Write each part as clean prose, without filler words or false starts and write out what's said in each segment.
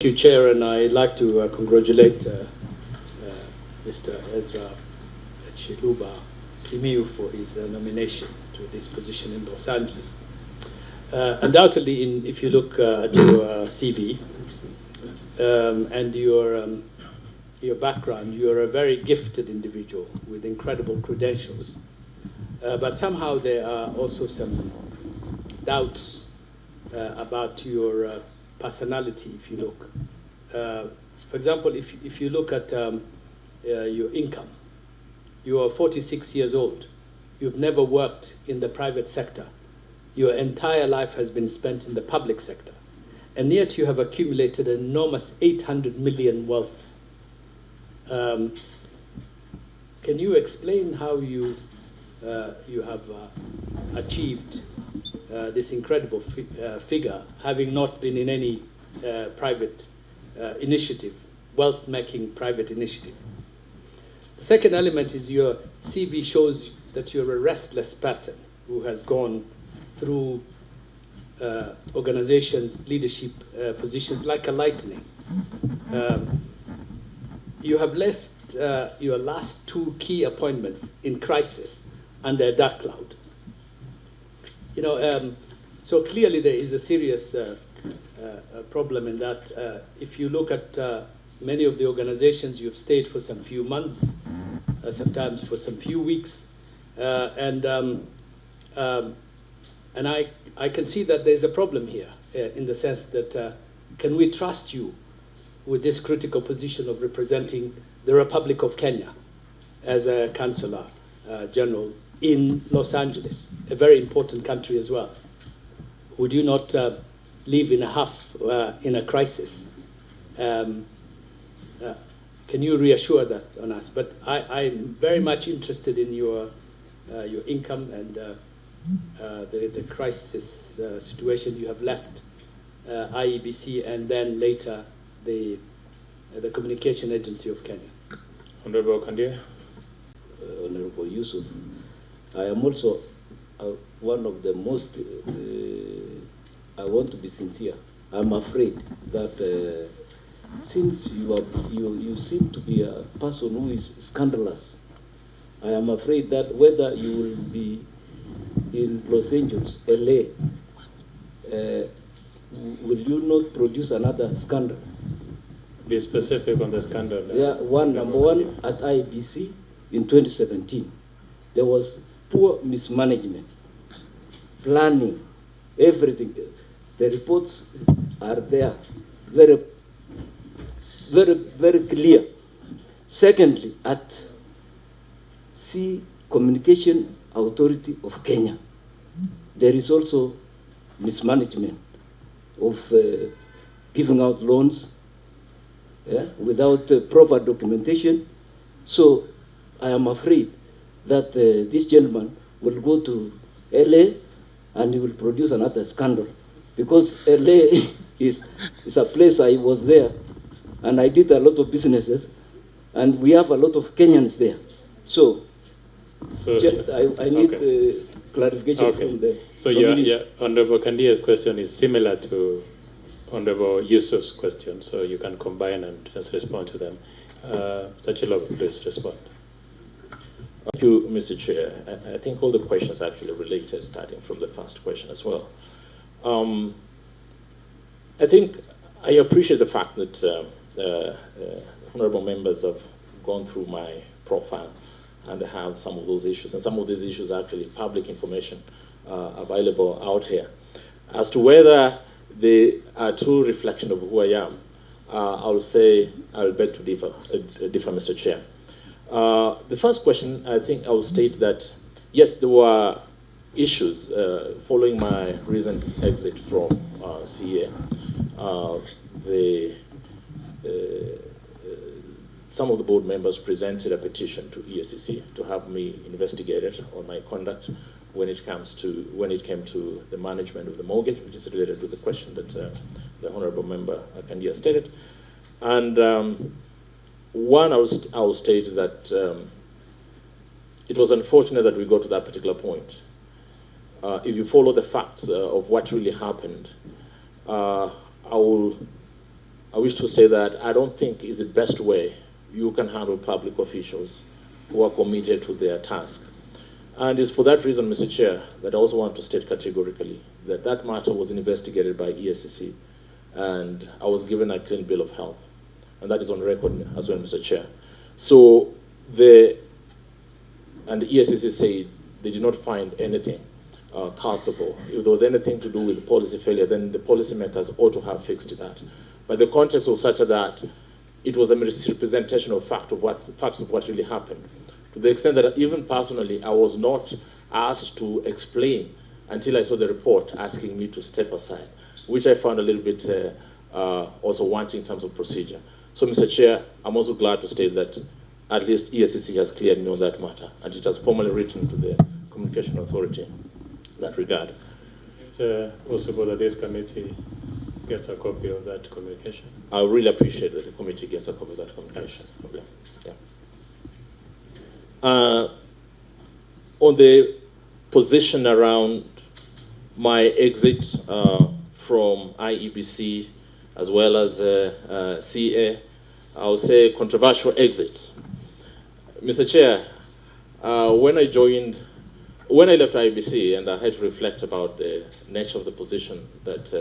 Thank you, Chair, and I'd like to congratulate Mr. Ezra Chiloba You're for his nomination to this position in Los Angeles. Undoubtedly, if you look at your CV and your background, you're a very gifted individual with incredible credentials. But somehow there are also some doubts about your personality, if you look. For example, if you look at your income, you are 46 years old. You've never worked in the private sector. Your entire life has been spent in the public sector. And yet you have accumulated an enormous 800 million wealth. Can you explain how you have achieved this incredible figure, having not been in any private initiative, wealth-making private initiative? The second element is your CV shows that you're a restless person who has gone through organizations, leadership positions like a lightning. You have left your last two key appointments in crisis under a dark cloud. You know, so clearly there is a serious problem in that. If you look at many of the organizations, you've stayed for some few months, sometimes for some few weeks, and I can see that there's a problem here in the sense that can we trust you with this critical position of representing the Republic of Kenya as a Consular General in Los Angeles, a very important country as well? Would you not live in a huff in a crisis? Can you reassure that on us? But I'm very much interested in your income and the crisis situation. You have left IEBC and then later the Communication Agency of Kenya. Honorable Kandie. Honorable Yusuf, I am also one of the most, I want to be sincere. I'm afraid that since you seem to be a person who is scandalous, I am afraid that whether you will be in Los Angeles, LA, will you not produce another scandal? Be specific on the scandal. Yeah, number one, at IBC in 2017, there was poor mismanagement, planning, everything. The reports are there, very, very, very clear. Secondly, at Sea Communication Authority of Kenya, there is also mismanagement of giving out loans without proper documentation. So I am afraid that this gentleman will go to LA and he will produce another scandal, because LA is a place I was there and I did a lot of businesses and we have a lot of Kenyans there. So I need clarification from the So your Honorable Kandie's question is similar to Honorable Yusuf's question, so you can combine and just respond to them. Mr. Chiloba, please respond. Thank you, Mr. Chair. I think all the questions are actually related, starting from the first question as well. I think I appreciate the fact that honorable members have gone through my profile and have some of those issues, and some of these issues are actually public information available out here. As to whether they are true reflection of who I am, I'll say I'll beg to differ, Mr. Chair. The first question, I think I will state that, yes, there were issues following my recent exit from CA. Some of the board members presented a petition to EACC to have me investigated on my conduct when it came to the management of the mortgage, which is related to the question that the honorable member Kandie stated. And one, I will state is that it was unfortunate that we got to that particular point. If you follow the facts of what really happened, I will I wish to say that I don't think is the best way you can handle public officials who are committed to their task. And it's for that reason, Mr. Chair, that I also want to state categorically that that matter was investigated by ESCC, and I was given a clean bill of health. And that is on record as well, Mr. Chair. So the ESCC said they did not find anything culpable. If there was anything to do with policy failure, then the policymakers ought to have fixed that. But the context was such that it was a misrepresentation of facts of what really happened. To the extent that even personally, I was not asked to explain until I saw the report asking me to step aside, which I found a little bit also wanting in terms of procedure. So, Mr. Chair, I'm also glad to state that at least ESCC has cleared me on that matter, and it has formally written to the Communication Authority in that regard. It's possible that this committee gets a copy of that communication. I really appreciate that the committee gets a copy of that communication. Okay. Yeah. On the position around my exit from IEBC as well as CA, I'll say controversial exit. Mr. Chair, when I left IEBC and I had to reflect about the nature of the position that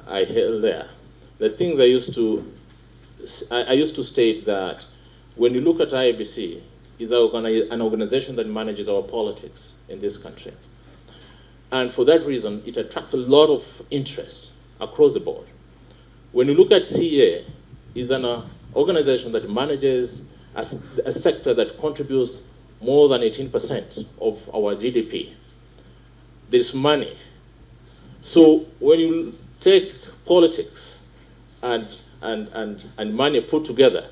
I held there, the things I used to state that when you look at IEBC, is an organization that manages our politics in this country. And for that reason, it attracts a lot of interest across the board. When you look at CA, is an organization that manages a sector that contributes more than 18% of our GDP. There's money. So when you take politics and money put together,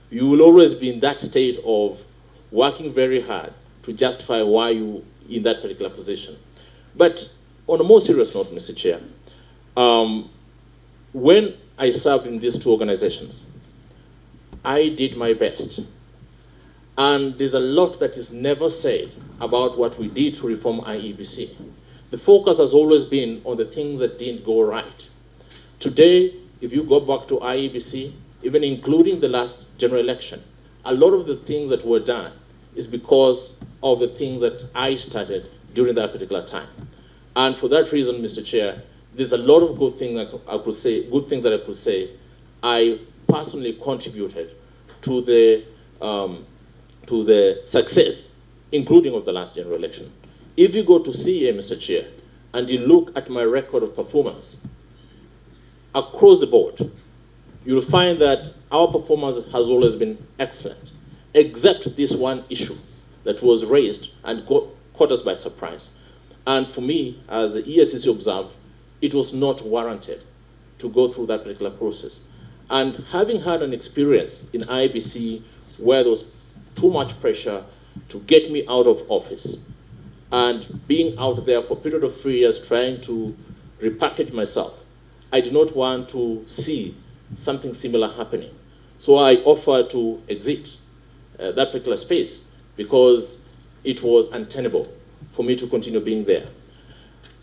you will always be in that state of working very hard to justify why you in that particular position. But on a more serious note, Mr. Chair, when I served in these two organizations, I did my best. And there's a lot that is never said about what we did to reform IEBC. The focus has always been on the things that didn't go right. Today, if you go back to IEBC, even including the last general election, a lot of the things that were done is because of the things that I started during that particular time. And for that reason, Mr. Chair, there's a lot of good things that I could say. I personally contributed to the success, including of the last general election. If you go to CA, Mr. Chair, and you look at my record of performance across the board, you'll find that our performance has always been excellent, except this one issue that was raised and caught us by surprise. And for me, as the ESCC observed, it was not warranted to go through that particular process. And having had an experience in IBC where there was too much pressure to get me out of office, and being out there for a period of 3 years trying to repackage myself, I did not want to see something similar happening. So I offered to exit that particular space because it was untenable for me to continue being there.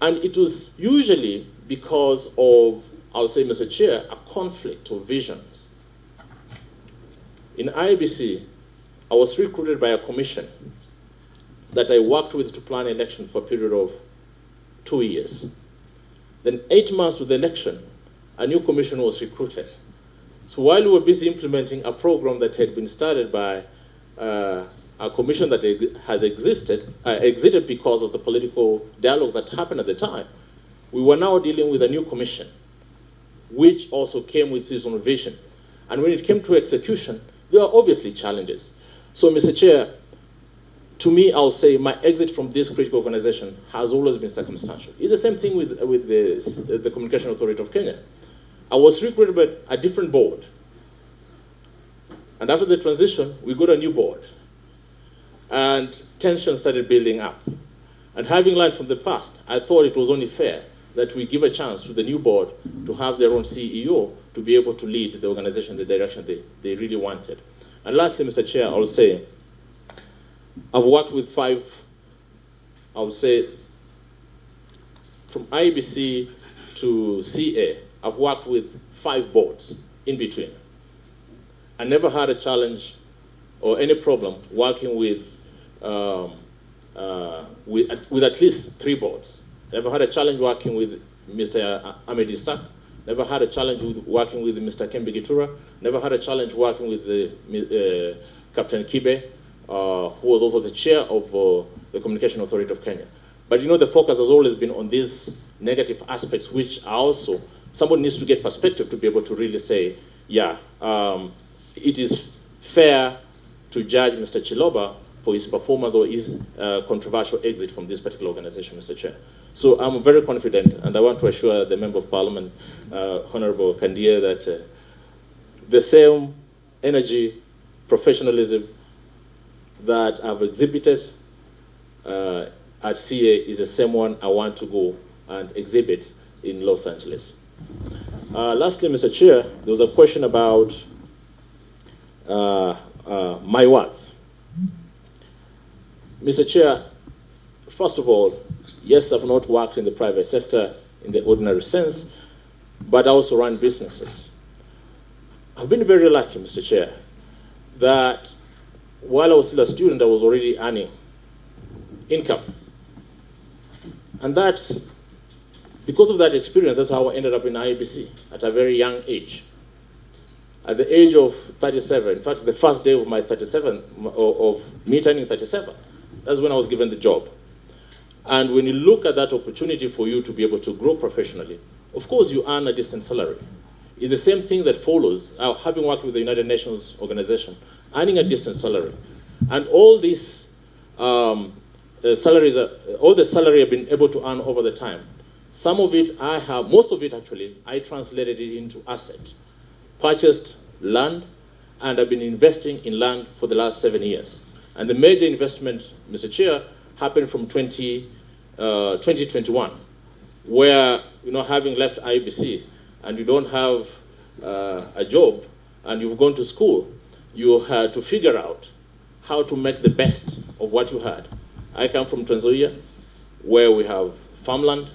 And it was usually because of, I'll say, Mr. Chair, a conflict of visions. In IBC, I was recruited by a commission that I worked with to plan an election for a period of 2 years. Then 8 months to the election, a new commission was recruited. So while we were busy implementing a program that had been started by a commission that has exited because of the political dialogue that happened at the time, we were now dealing with a new commission, which also came with its own vision. And when it came to execution, there are obviously challenges. So, Mr. Chair, to me, I'll say my exit from this critical organization has always been circumstantial. It's the same thing with the Communication Authority of Kenya. I was recruited by a different board. And after the transition, we got a new board. And tension started building up. And having learned from the past, I thought it was only fair that we give a chance to the new board to have their own CEO to be able to lead the organization in the direction they really wanted. And lastly, Mr. Chair, I'll say, I've worked with 5, I would say, from IBC to CA, I've worked with 5 boards in between. I never had a challenge or any problem working with at least 3 boards. Never had a challenge working with Mr. Ahmed Isaac. Never had a challenge with working with Mr. Kembe Gitura. Never had a challenge working with Captain Kibe, who was also the chair of the Communication Authority of Kenya. But you know, the focus has always been on these negative aspects, which are also, someone needs to get perspective to be able to really say, yeah, it is fair to judge Mr. Chiloba for his performance or his controversial exit from this particular organization, Mr. Chair. So I'm very confident, and I want to assure the Member of Parliament, Honorable Kandie, that the same energy, professionalism that I've exhibited at CA is the same one I want to go and exhibit in Los Angeles. Lastly, Mr. Chair, there was a question about my worth. Mr. Chair, first of all, yes, I've not worked in the private sector in the ordinary sense, but I also run businesses. I've been very lucky, Mr. Chair, that while I was still a student, I was already earning income. And that's, because of that experience, that's how I ended up in IEBC at a very young age. At the age of 37, in fact, the first day of my 37, of me turning 37, that's when I was given the job. And when you look at that opportunity for you to be able to grow professionally, of course you earn a decent salary. It's the same thing that follows, having worked with the United Nations organization, earning a decent salary. And all these salaries, all the salary I've been able to earn over the time, some of it I have, most of it actually, I translated it into asset. Purchased land, and I've been investing in land for the last 7 years. And the major investment, Mr. Chair, happened from 2021, where, you know, having left IBC and you don't have a job and you've gone to school, you had to figure out how to make the best of what you had. I come from Tanzania, where we have farmland,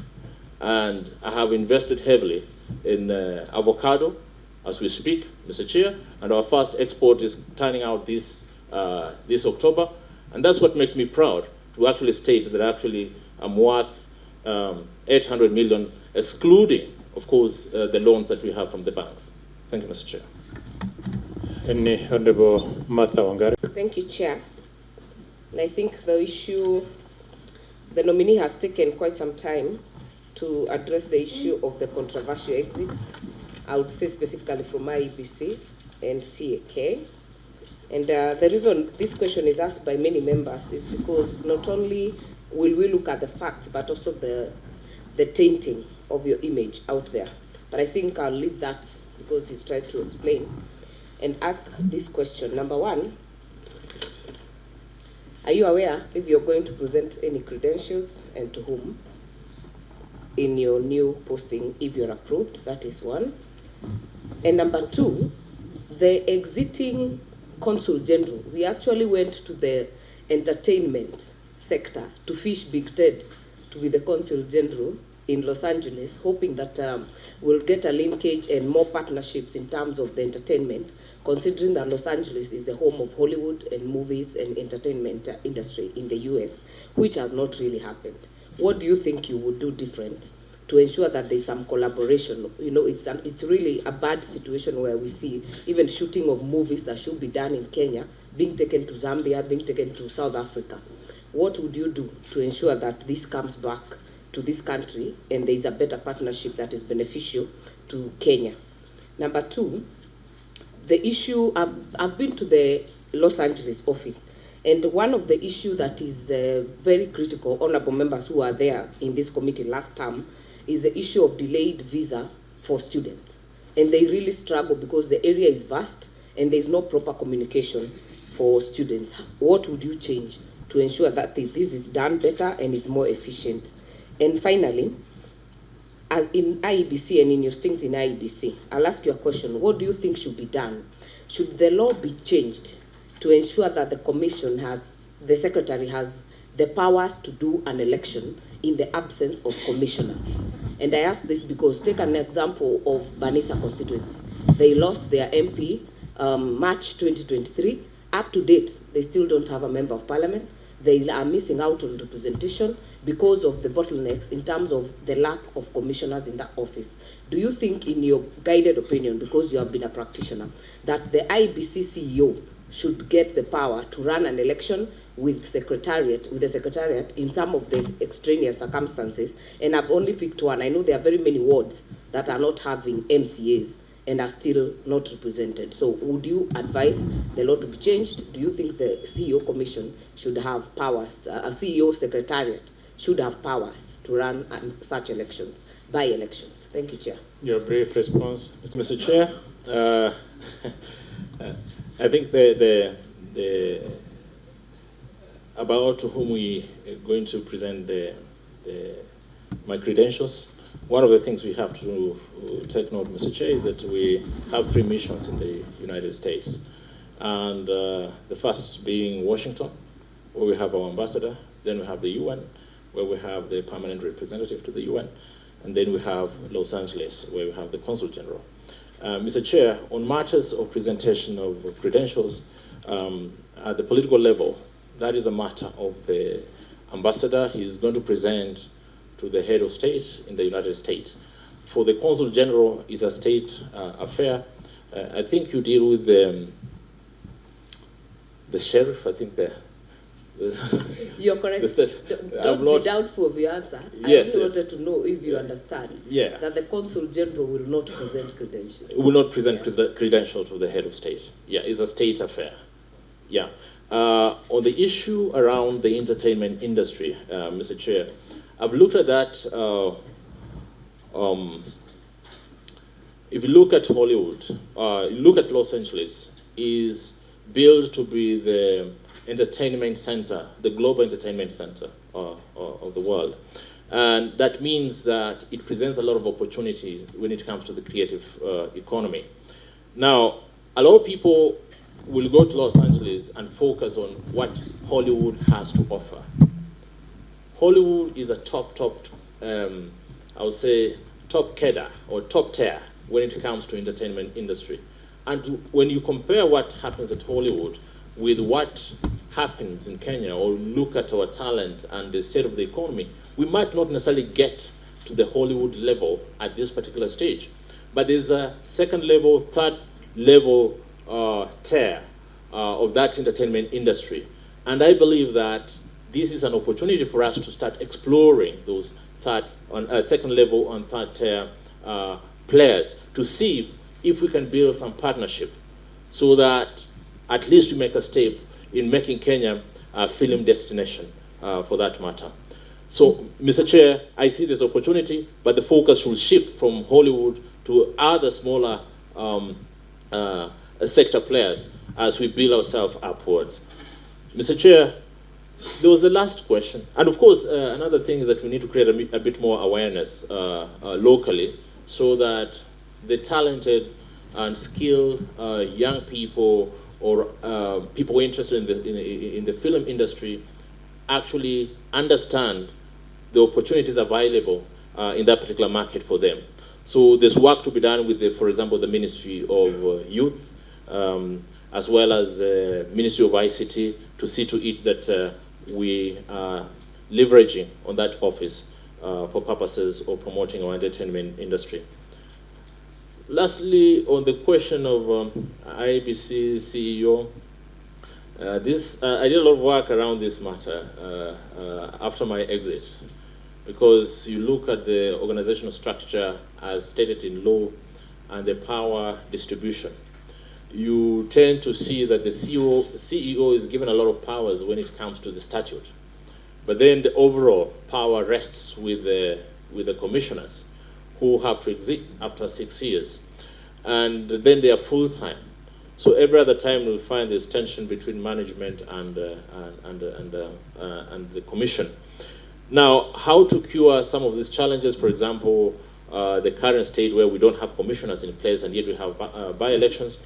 and I have invested heavily in avocado as we speak, Mr. Chair, and our first export is turning out this October, and that's what makes me proud to actually state that actually I'm worth 800 million, excluding, of course, the loans that we have from the banks. Thank you, Mr. Chair. Any Honorable Martha Wangari. Thank you, Chair. And I think the issue, the nominee has taken quite some time to address the issue of the controversial exits. I would say specifically from IEBC and CAK. And the reason this question is asked by many members is because not only will we look at the facts, but also the tainting of your image out there. But I think I'll leave that because he's trying to explain and ask this question. Number one, are you aware if you're going to present any credentials and to whom in your new posting if you're approved? That is one. And number two, the exiting Consul General, we actually went to the entertainment sector to fish Big Ted to be the Consul General in Los Angeles, hoping that we'll get a linkage and more partnerships in terms of the entertainment, considering that Los Angeles is the home of Hollywood and movies and entertainment industry in the US, which has not really happened. What do you think you would do different to ensure that there's some collaboration? You know, it's really a bad situation where we see even shooting of movies that should be done in Kenya being taken to Zambia, being taken to South Africa. What would you do to ensure that this comes back to this country and there is a better partnership that is beneficial to Kenya? Number two, the issue, I've been to the Los Angeles office, and one of the issues that is very critical, honorable members who are there in this committee last time, is the issue of delayed visa for students. And they really struggle because the area is vast and there's no proper communication for students. What would you change to ensure that this is done better and is more efficient? And finally, as in IEBC and in your stints in IEBC, I'll ask you a question. What do you think should be done? Should the law be changed to ensure that the commission has, the secretary has the powers to do an election in the absence of commissioners? And I ask this because, take an example of Banisa constituency. They lost their MP March 2023. Up to date, they still don't have a member of parliament. They are missing out on representation because of the bottlenecks in terms of the lack of commissioners in that office. Do you think, in your guided opinion, because you have been a practitioner, that the IBC CEO should get the power to run an election with the secretariat in some of these extraneous circumstances? And I've only picked one. I know there are very many wards that are not having MCAs and are still not represented. So would you advise the law to be changed? Do you think the CEO commission should have powers, a CEO secretariat should have powers to run such elections, by elections? Thank you, Chair. Your brief response, Mr. Chair. I think the about whom we are going to present my credentials. One of the things we have to take note, Mr. Chair, is that we have 3 missions in the United States. And the first being Washington, where we have our ambassador. Then we have the UN, where we have the permanent representative to the UN. And then we have Los Angeles, where we have the Consul General. Mr. Chair, on matters of presentation of credentials, at the political level, that is a matter of the ambassador. He is going to present to the head of state in the United States. For the Consul General, is a state affair. I think you deal with the sheriff. I think you're correct. Don't be doubtful of your answer. Yes, I wanted to know if you understand that the Consul General will not present credentials. Will not present credentials to the head of state. Yeah, it's a state affair. Yeah. On the issue around the entertainment industry, Mr. Chair, I've looked at that. If you look at Hollywood, look at Los Angeles, is built to be the entertainment center, the global entertainment center of the world. And that means that it presents a lot of opportunities when it comes to the creative economy. Now, a lot of people will go to Los Angeles and focus on what Hollywood has to offer. Hollywood is a I would say, top cadre or top tier when it comes to entertainment industry. And when you compare what happens at Hollywood with what happens in Kenya, or look at our talent and the state of the economy, we might not necessarily get to the Hollywood level at this particular stage. But there's a second level, third level tier of that entertainment industry. And I believe that this is an opportunity for us to start exploring those second level and third tier players to see if we can build some partnership so that at least we make a step in making Kenya a film destination for that matter. So, Mr. Chair, I see this opportunity, but the focus should shift from Hollywood to other smaller sector players as we build ourselves upwards. Mr. Chair, there was the last question. And of course, another thing is that we need to create a bit more awareness locally so that the talented and skilled young people or people interested in the film industry actually understand the opportunities available in that particular market for them. So there's work to be done with, for example, the Ministry of Youth, as well as the Ministry of ICT, to see to it that we are leveraging on that office for purposes of promoting our entertainment industry. Lastly, on the question of IBC CEO, I did a lot of work around this matter after my exit, because you look at the organizational structure as stated in law and the power distribution. You tend to see that the CEO is given a lot of powers when it comes to the statute. But then the overall power rests with the commissioners, who have to exit after 6 years. And then they are full-time. So every other time we'll find this tension between management and the commission. Now, how to cure some of these challenges, for example, the current state where we don't have commissioners in place and yet we have by-elections.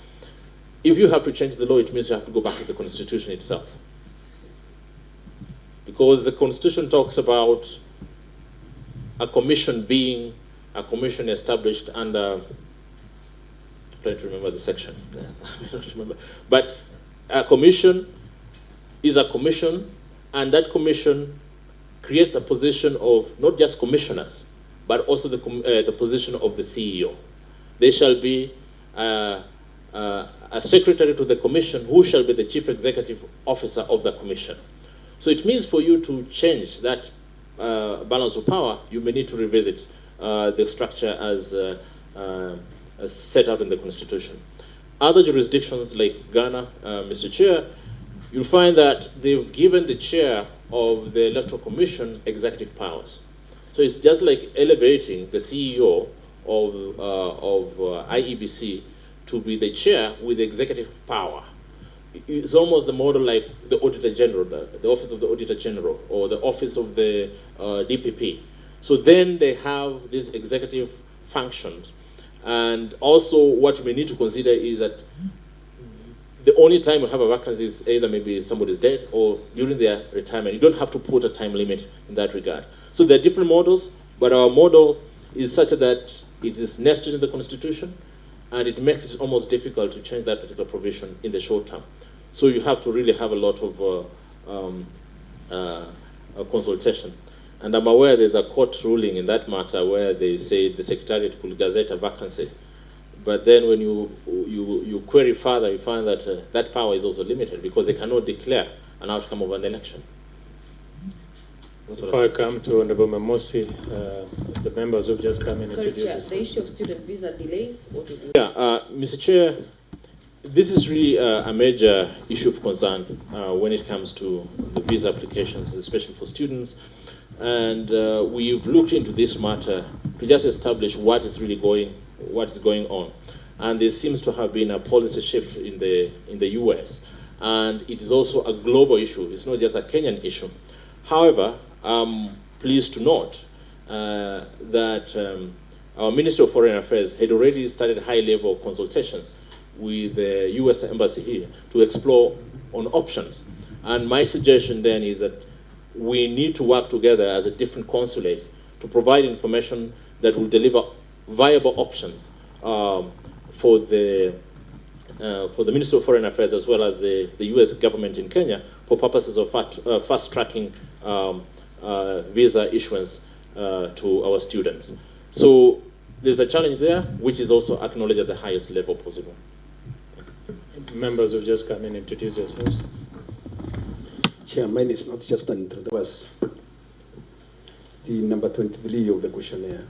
If you have to change the law, it means you have to go back to the Constitution itself. Because the Constitution talks about a commission being a commission established under, I'm trying to remember the section, I don't remember, but a commission is a commission, and that commission creates a position of not just commissioners, but also the position of the CEO. There shall be a secretary to the commission who shall be the chief executive officer of the commission. So it means for you to change that balance of power, you may need to revisit the structure as set out in the Constitution. Other jurisdictions like Ghana, Mr. Chair, you'll find that they've given the chair of the Electoral Commission executive powers. So it's just like elevating the CEO of IEBC to be the chair with executive power. It's almost the model like the Auditor General, the Office of the Auditor General, or the Office of the DPP. So then they have these executive functions. And also what we need to consider is that the only time you have a vacancy is either maybe somebody's dead or during their retirement. You don't have to put a time limit in that regard. So there are different models, but our model is such that it is nested in the Constitution, and it makes it almost difficult to change that particular provision in the short term. So you have to really have a lot of consultation. And I'm aware there's a court ruling in that matter where they say the Secretariat could gazette a vacancy. But then when you query further, you find that that power is also limited because they cannot declare an outcome of an election. Before I come to Honorable Memusi, the members who've just come in. Sorry, Chair, the issue of student visa delays, what do you do? Yeah, Mr. Chair, this is really a major issue of concern when it comes to the visa applications, especially for students. And we've looked into this matter to just establish what is going on. And there seems to have been a policy shift in the US. And it is also a global issue. It's not just a Kenyan issue. However, I'm pleased to note that our Ministry of Foreign Affairs had already started high-level consultations with the US Embassy here to explore on options. And my suggestion then is that we need to work together as a different consulate to provide information that will deliver viable options for the Ministry of Foreign Affairs as well as the US government in Kenya for purposes of fast-tracking visa issuance to our students. So there's a challenge there, which is also acknowledged at the highest level possible. Members who've just come in, introduce yourselves. Chair, mine is not just an introduction. It was the number 23 of the questionnaire.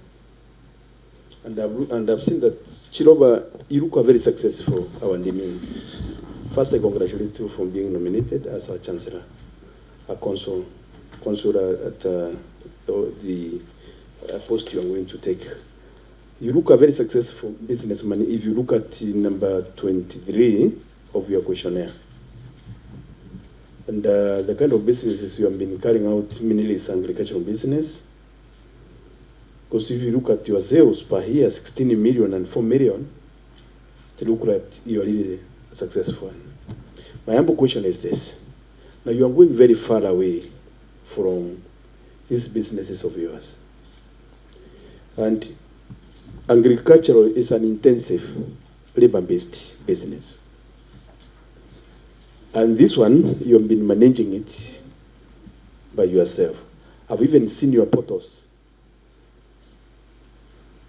And I've seen that Chiloba, you look very successful, our Ndimi. First, I congratulate you for being nominated as our Chancellor, a consul at the post you are going to take. You look a very successful businessman if you look at the number 23 of your questionnaire. And the kind of businesses you have been carrying out mainly is agricultural business. Because if you look at your sales per year, 16 million and 4 million, to look like you are really successful. My humble question is this. Now you are going very far away from these businesses of yours. And agricultural is an intensive labor-based business. And this one, you have been managing it by yourself. I've even seen your portals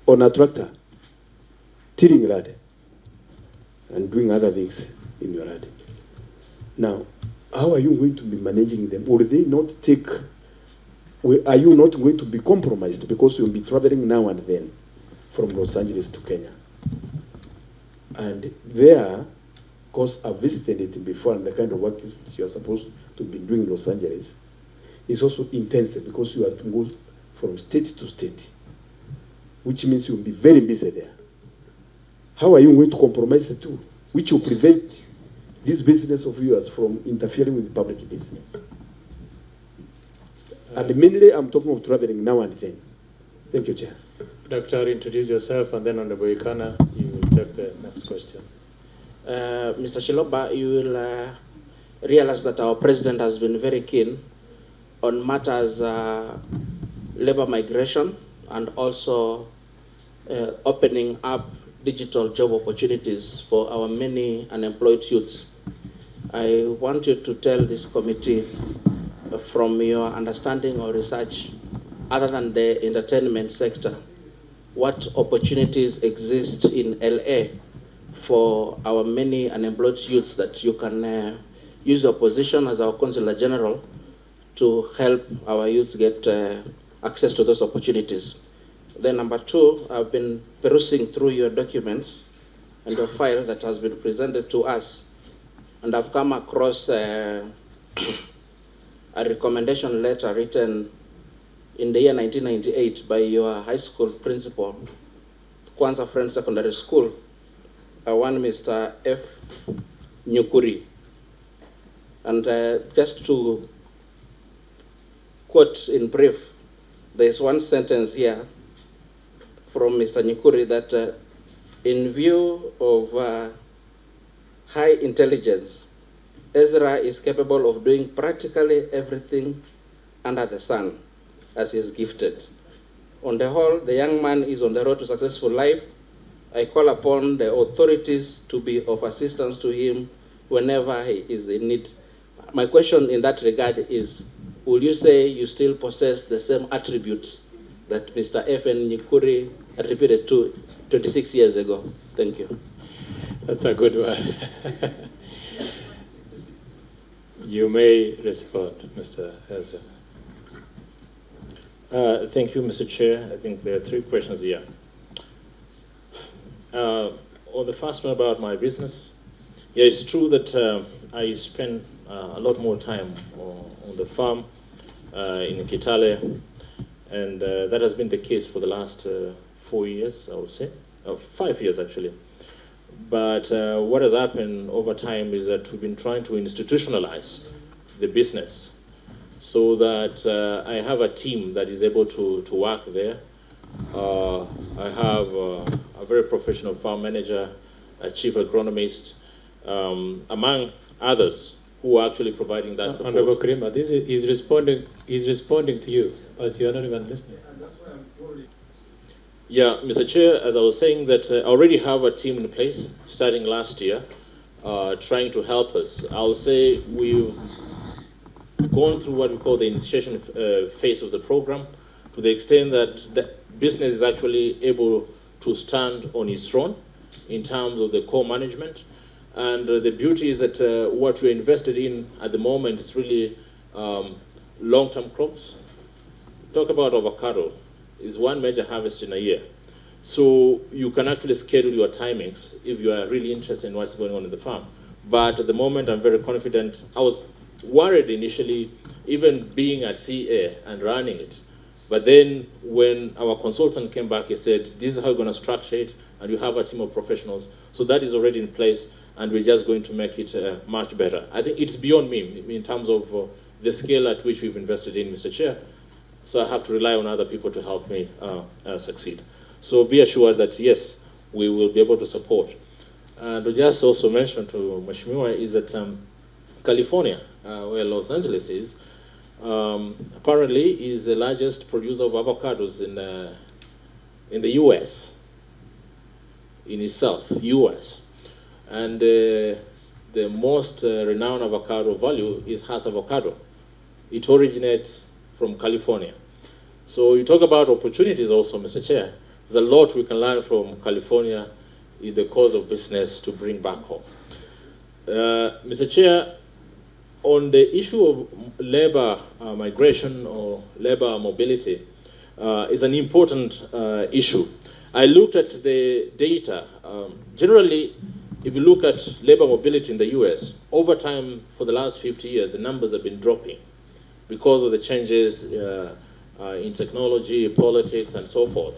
on a tractor, tilling land and doing other things in your land. Now, how are you going to be managing them? Will they not take, are you not going to be compromised because you'll be traveling now and then from Los Angeles to Kenya? And there, because I've visited it before, and the kind of work you're supposed to be doing in Los Angeles is also intensive because you have to go from state to state, which means you'll be very busy there. How are you going to compromise the two, which will prevent this business of yours from interfering with public business? And mainly, I'm talking of traveling now and then. Thank you, Chair. Doctor, introduce yourself, and then on the Boikana, you will take the next question. Mr. Chiloba, you will realize that our president has been very keen on matters labor migration and also opening up digital job opportunities for our many unemployed youths. I want you to tell this committee from your understanding or research, other than the entertainment sector, what opportunities exist in LA for our many unemployed youths that you can use your position as our Consular General to help our youth get access to those opportunities. Then number two, I've been perusing through your documents and your file that has been presented to us, and I've come across a recommendation letter written in the year 1998 by your high school principal, Kwanza Friends Secondary School, one Mr. F. Nyukuri. And just to quote in brief, there's one sentence here from Mr. Nyukuri that in view of high intelligence, Ezra is capable of doing practically everything under the sun, as he is gifted. On the whole, the young man is on the road to successful life. I call upon the authorities to be of assistance to him whenever he is in need. My question in that regard is, will you say you still possess the same attributes that Mr. F.N. Nyukuri attributed to 26 years ago? Thank you. That's a good one. You may respond, Mr. Ezra. Thank you, Mr. Chair. I think there are three questions here. On the first one about my business, yeah, it's true that I spend a lot more time on the farm in Kitale, and that has been the case for the last 4 years, I would say, 5 years actually. But what has happened over time is that we've been trying to institutionalize the business so that I have a team that is able to work there. I have a very professional farm manager, a chief agronomist, among others who are actually providing that support. Honorable Karima, he's responding to you, but you're not even listening. Yeah, Mr. Chair, as I was saying that I already have a team in place starting last year, trying to help us. I'll say we've gone through what we call the initiation phase of the program, to the extent that the business is actually able to stand on its own in terms of the core management. And the beauty is that what we're invested in at the moment is really long-term crops. Talk about avocado. Is one major harvest in a year. So you can actually schedule your timings if you are really interested in what's going on in the farm. But at the moment, I'm very confident. I was worried initially, even being at CA and running it. But then when our consultant came back, he said, this is how we're going to structure it, and you have a team of professionals. So that is already in place, and we're just going to make it much better. I think it's beyond me in terms of the scale at which we've invested in, Mr. Chair. So I have to rely on other people to help me succeed. So be assured that, yes, we will be able to support. And just also mention to Mheshimiwa is that California, where Los Angeles is, apparently is the largest producer of avocados in the U.S. in itself, U.S. And the most renowned avocado value is Hass avocado. It originates from California. So you talk about opportunities also, Mr. Chair. There's a lot we can learn from California in the course of business to bring back home. Mr. Chair, on the issue of labor migration or labor mobility is an important issue. I looked at the data. Generally, if you look at labor mobility in the US, over time for the last 50 years, the numbers have been dropping because of the changes in technology, politics, and so forth.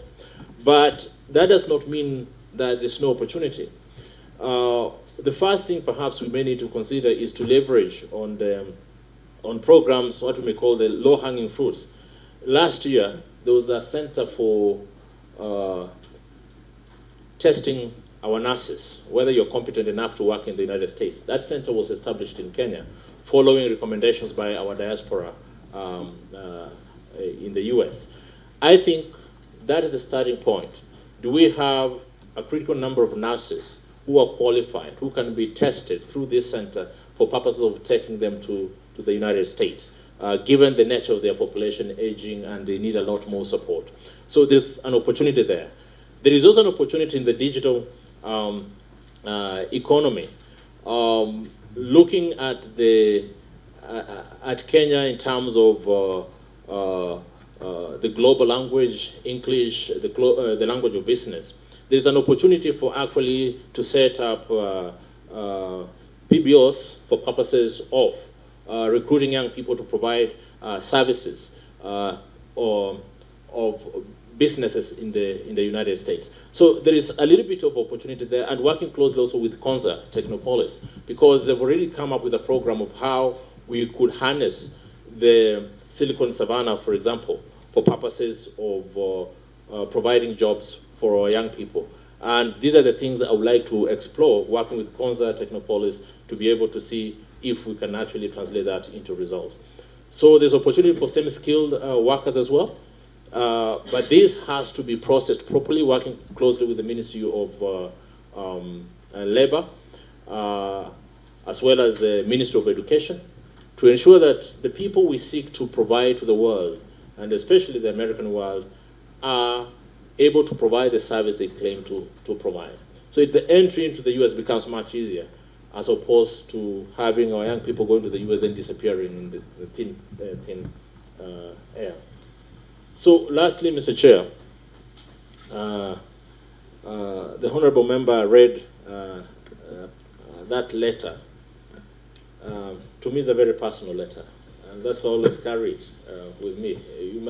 But that does not mean that there's no opportunity. The first thing perhaps we may need to consider is to leverage on programs, what we may call the low-hanging fruits. Last year, there was a center for testing our nurses, whether you're competent enough to work in the United States. That center was established in Kenya, following recommendations by our diaspora in the US. I think that is the starting point. do we have a critical number of nurses who are qualified, who can be tested through this center for purposes of taking them to the United States, given the nature of their population aging and they need a lot more support. So there's an opportunity there. There is also an opportunity in the digital economy. Looking at at Kenya in terms of the global language, English, the language of business, there's an opportunity for actually to set up PBOs for purposes of recruiting young people to provide services or of businesses in the United States. So there is a little bit of opportunity there, and working closely also with Konza Technopolis, because they've already come up with a program of how we could harness the Silicon Savannah, for example, for purposes of providing jobs for our young people. And these are the things that I would like to explore, working with Konza Technopolis, to be able to see if we can actually translate that into results. So there's opportunity for semi-skilled workers as well. But this has to be processed properly, working closely with the Ministry of Labor, as well as the Ministry of Education, to ensure that the people we seek to provide to the world, and especially the American world, are able to provide the service they claim to provide. So the entry into the US becomes much easier, as opposed to having our young people going to the US then disappearing in the thin air. So lastly, Mr. Chair, the Honorable Member read that letter. To me, it's a very personal letter, and that's always carried with me. You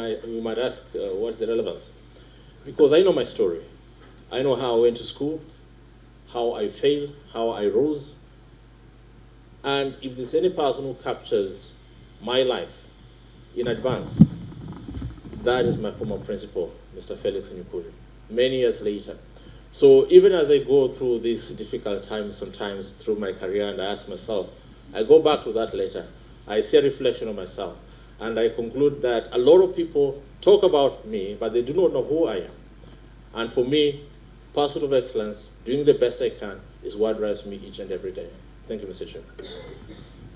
might ask, what's the relevance? Because I know my story. I know how I went to school, how I failed, how I rose. And if there's any person who captures my life in advance, that is my former principal, Mr. Felix Nyukuri, many years later. So even as I go through these difficult times sometimes through my career, and I ask myself, I go back to that letter, I see a reflection of myself, and I conclude that a lot of people talk about me, but they do not know who I am. And for me, pursuit of excellence, doing the best I can, is what drives me each and every day. Thank you, Mr. Chair.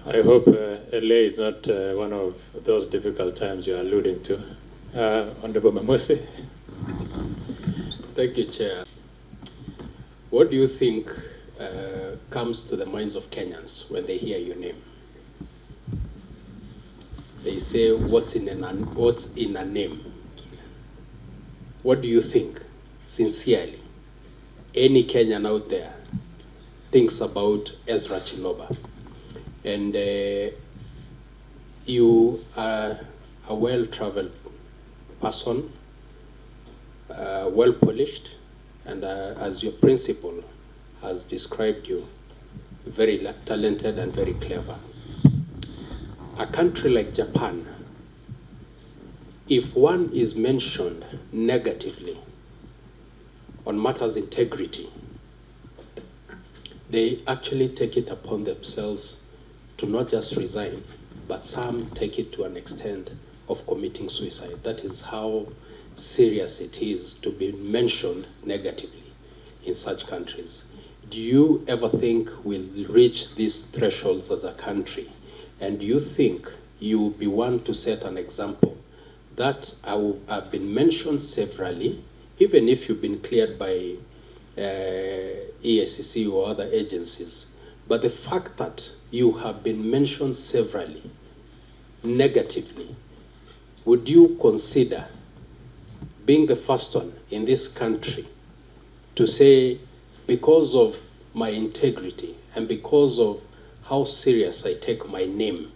I hope LA is not one of those difficult times you're alluding to. Honorable Memusi. Thank you, Chair. What do you think comes to the minds of Kenyans when they hear your name? They say, what's in a name? What do you think, sincerely, any Kenyan out there thinks about Ezra Chiloba? And you are a well-traveled person, well-polished, and as your principal has described you, very talented and very clever. A country like Japan, if one is mentioned negatively on matters integrity, they actually take it upon themselves to not just resign, but some take it to an extent of committing suicide. That is how serious it is to be mentioned negatively in such countries. Do you ever think we'll reach these thresholds as a country? And do you think you will be one to set an example that have been mentioned severally, even if you've been cleared by EACC or other agencies, but the fact that you have been mentioned severally negatively, would you consider being the first one in this country to say, because of my integrity and because of how serious I take my name,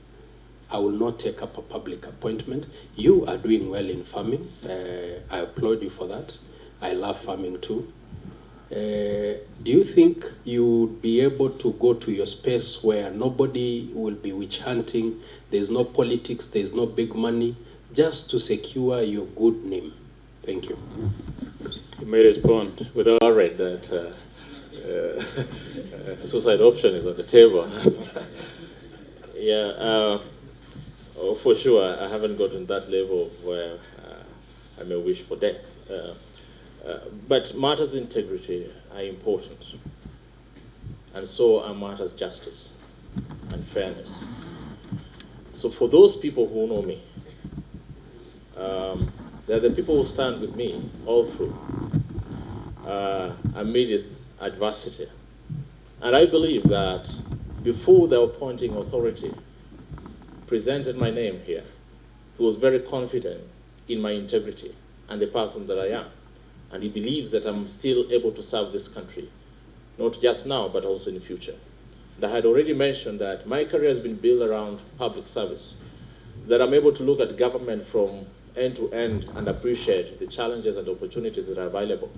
I will not take up a public appointment? You are doing well in farming. I applaud you for that. I love farming too. Do you think you would be able to go to your space where nobody will be witch hunting, there's no politics, there's no big money, just to secure your good name? Thank you. You may respond without... I read that suicide option is on the table. Yeah, for sure, I haven't gotten that level where I may wish for death. But matters of integrity are important, and so are matters of justice and fairness. So for those people who know me, they're the people who stand with me all through amidst adversity. And I believe that before the appointing authority presented my name here, he was very confident in my integrity and the person that I am. And he believes that I'm still able to serve this country, not just now, but also in the future. And I had already mentioned that my career has been built around public service, that I'm able to look at government from end to end and appreciate the challenges and opportunities that are available.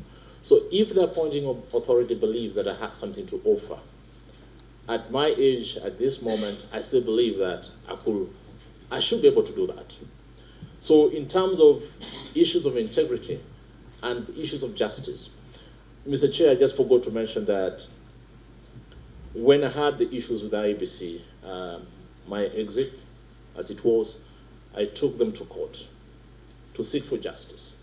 So if the appointing authority believes that I have something to offer, at my age, at this moment, I still believe that I should be able to do that. So in terms of issues of integrity and issues of justice, Mr. Chair, I just forgot to mention that when I had the issues with the IEBC, my exit, as it was, I took them to court to seek for justice.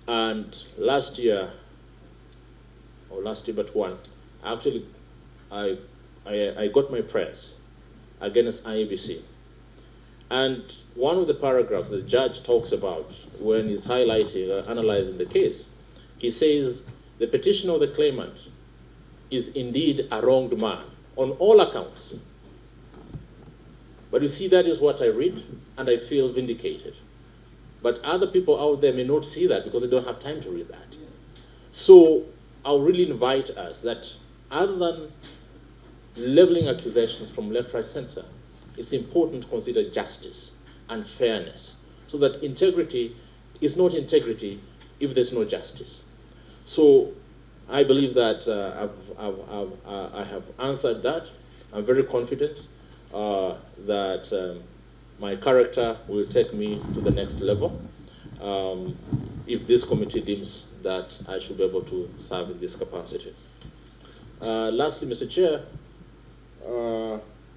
And last year but one, actually, I got my prayers against IEBC. And one of the paragraphs the judge talks about when he's highlighting or analyzing the case, he says, the petitioner of the claimant is indeed a wronged man on all accounts. But you see, that is what I read, and I feel vindicated. But other people out there may not see that because they don't have time to read that. So I'll really invite us that other than leveling accusations from left, right, center, it's important to consider justice and fairness so that integrity is not integrity if there's no justice. So I believe that I have answered that. I'm very confident that my character will take me to the next level if this committee deems that I should be able to serve in this capacity. Lastly, Mr. Chair,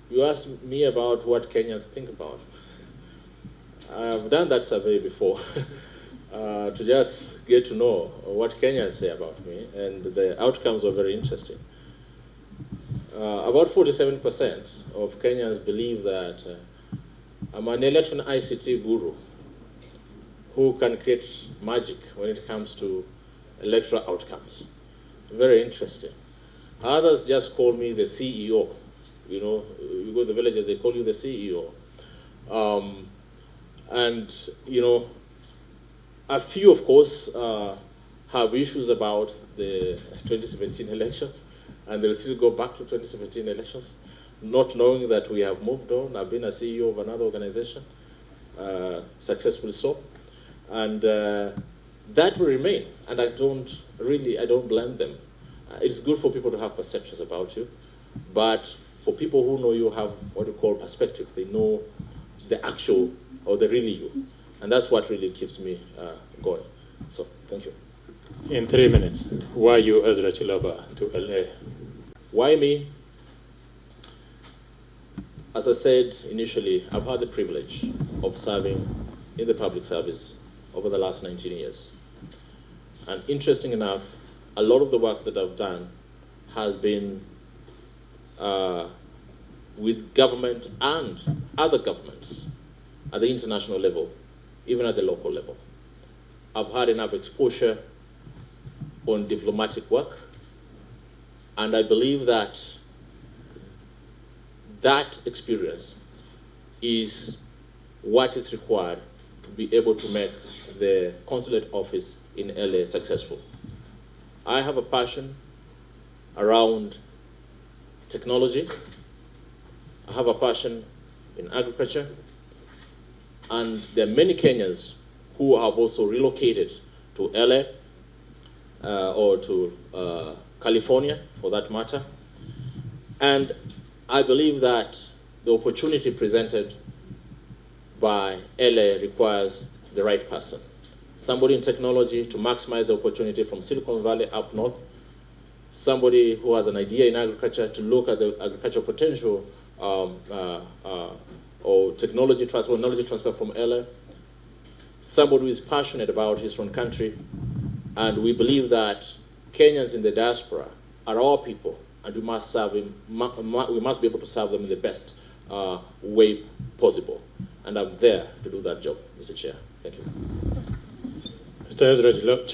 you asked me about what Kenyans think about. I've done that survey before to just get to know what Kenyans say about me, and the outcomes were very interesting. About 47% of Kenyans believe that I'm an election ICT guru who can create magic when it comes to electoral outcomes. Very interesting. Others just call me the CEO. You know, you go to the villages, they call you the CEO. And, you know, a few, of course, have issues about the 2017 elections, and they'll still go back to 2017 elections, not knowing that we have moved on. I've been a CEO of another organization, successfully so. And that will remain, and I don't blame them. It's good for people to have perceptions about you, but for people who know you have what you call perspective, they know the actual or the really you. And that's what really keeps me going. So, thank you. In 3 minutes, why you, Ezra Chiloba, to LA? Why me? As I said initially, I've had the privilege of serving in the public service over the last 19 years. And interesting enough, a lot of the work that I've done has been with government and other governments at the international level, even at the local level. I've had enough exposure on diplomatic work, and I believe that that experience is what is required to be able to make the consulate office in LA successful. I have a passion around technology. I have a passion in agriculture. And there are many Kenyans who have also relocated to LA or to California, for that matter. And I believe that the opportunity presented by LA requires the right person. Somebody in technology to maximize the opportunity from Silicon Valley up north. Somebody who has an idea in agriculture to look at the agricultural potential or technology transfer, knowledge transfer from LA. Somebody who is passionate about his own country. And we believe that Kenyans in the diaspora are our people, and we must serve them, we must be able to serve them in the best way possible. And I'm there to do that job, Mr. Chair. Thank you. Mr. Ezra Chiloba.